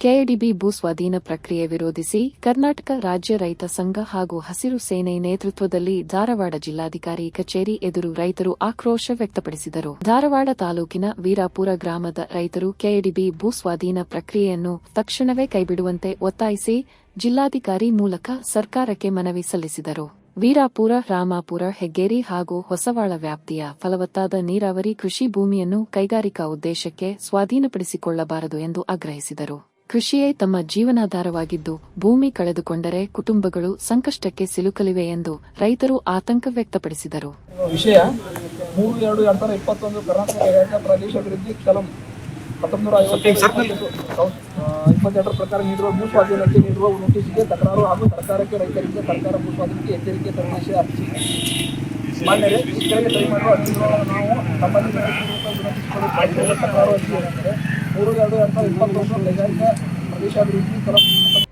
ಕೆಎಡಿಬಿ ಭೂ ಸ್ವಾಧೀನ ಪ್ರಕ್ರಿಯೆ ವಿರೋಧಿಸಿ ಕರ್ನಾಟಕ ರಾಜ್ಯ ರೈತ ಸಂಘ ಹಾಗೂ ಹಸಿರು ಸೇನೆ ನೇತೃತ್ವದಲ್ಲಿ ಧಾರವಾಡ ಜಿಲ್ಲಾಧಿಕಾರಿ ಕಚೇರಿ ಎದುರು ರೈತರು ಆಕ್ರೋಶ ವ್ಯಕ್ತಪಡಿಸಿದರು. ಧಾರವಾಡ ತಾಲೂಕಿನ ವೀರಾಪುರ ಗ್ರಾಮದ ರೈತರು ಕೆಎಡಿಬಿ ಭೂ ಸ್ವಾಧೀನ ಪ್ರಕ್ರಿಯೆಯನ್ನು ತಕ್ಷಣವೇ ಕೈಬಿಡುವಂತೆ ಒತ್ತಾಯಿಸಿ ಜಿಲ್ಲಾಧಿಕಾರಿ ಮೂಲಕ ಸರ್ಕಾರಕ್ಕೆ ಮನವಿ ಸಲ್ಲಿಸಿದರು. ವೀರಾಪುರ, ರಾಮಾಪುರ, ಹೆಗ್ಗೇರಿ ಹಾಗೂ ಹೊಸವಾಳ ವ್ಯಾಪ್ತಿಯ ಫಲವತ್ತಾದ ನೀರಾವರಿ ಕೃಷಿ ಭೂಮಿಯನ್ನು ಕೈಗಾರಿಕಾ ಉದ್ದೇಶಕ್ಕೆ ಸ್ವಾಧೀನಪಡಿಸಿಕೊಳ್ಳಬಾರದು ಎಂದು ಆಗ್ರಹಿಸಿದರು. ಕೃಷಿಯೇ ತಮ್ಮ ಜೀವನಾಧಾರವಾಗಿದ್ದು, ಭೂಮಿ ಕಳೆದುಕೊಂಡರೆ ಕುಟುಂಬಗಳು ಸಂಕಷ್ಟಕ್ಕೆ ಸಿಲುಕಲಿವೆ ಎಂದು ರೈತರು ಆತಂಕ ವ್ಯಕ್ತಪಡಿಸಿದರು. ವಿಷಯ 3/2/2021 ಕರ್ನಾಟಕ ಕೈಗಾರಿಕಾ ಪ್ರದೇಶಾಭಿವೃದ್ಧಿ ಕಲಂ 1922 ಪ್ರಕಾರ ನೀಡಿರುವ ಭೂ ಸ್ವಾಧೀನಕ್ಕೆ ನೀಡುವ ನೋಟಿಸ್ಗೆ ತಕರಾರು ಹಾಗೂ ಸರ್ಕಾರಕ್ಕೆ ರೈತರಿಂದ ಸರ್ಕಾರ ಭೂ ಸ್ವಾಧೀನಕ್ಕೆ ಎಚ್ಚರಿಕೆ ತರಬೇತಿ ಅರ್ಜಿ. ಮಾನ್ಯರೇ, ಈ ಕೆಳಗೆ ಸಹಿ ಮಾಡುವ ಅರ್ಜಿಗಳನ್ನು ನಾವು ನಮ್ಮಲ್ಲಿ ವಿನಂತಿಸಿಕೊಳ್ಳಲು ತಕರಾರು ಅರ್ಜಿ ಏನೆಂದರೆ 3/2/2021 ಕೈಗಾರಿಕಾ ಪ್ರದೇಶಾಭಿವೃದ್ಧಿ ಕಲಂ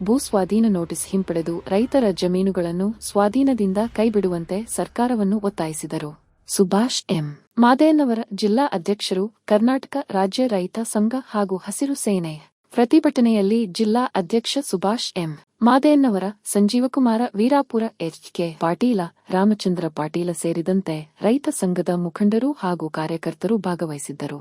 ಭೂ ಸ್ವಾಧೀನ ನೋಟಿಸ್ ಹಿಂಪಡೆದು ರೈತರ ಜಮೀನುಗಳನ್ನು ಸ್ವಾಧೀನದಿಂದ ಕೈಬಿಡುವಂತೆ ಸರ್ಕಾರವನ್ನು ಒತ್ತಾಯಿಸಿದರು. ಸುಭಾಷ್ ಎಂ. ಮಾದೇನವರ ಜಿಲ್ಲಾ ಅಧ್ಯಕ್ಷರು, ಕರ್ನಾಟಕ ರಾಜ್ಯ ರೈತ ಸಂಘ ಹಾಗೂ ಹಸಿರು ಸೇನೆ. ಪ್ರತಿಭಟನೆಯಲ್ಲಿ ಜಿಲ್ಲಾ ಅಧ್ಯಕ್ಷ ಸುಭಾಷ್ ಎಂ. ಮಾದೇನವರ, ಸಂಜೀವಕುಮಾರ, ವೀರಾಪುರ, ಎಚ್.ಕೆ. ಪಾಟೀಲ, ರಾಮಚಂದ್ರ ಪಾಟೀಲ ಸೇರಿದಂತೆ ರೈತ ಸಂಘದ ಮುಖಂಡರು ಹಾಗೂ ಕಾರ್ಯಕರ್ತರು ಭಾಗವಹಿಸಿದ್ದರು.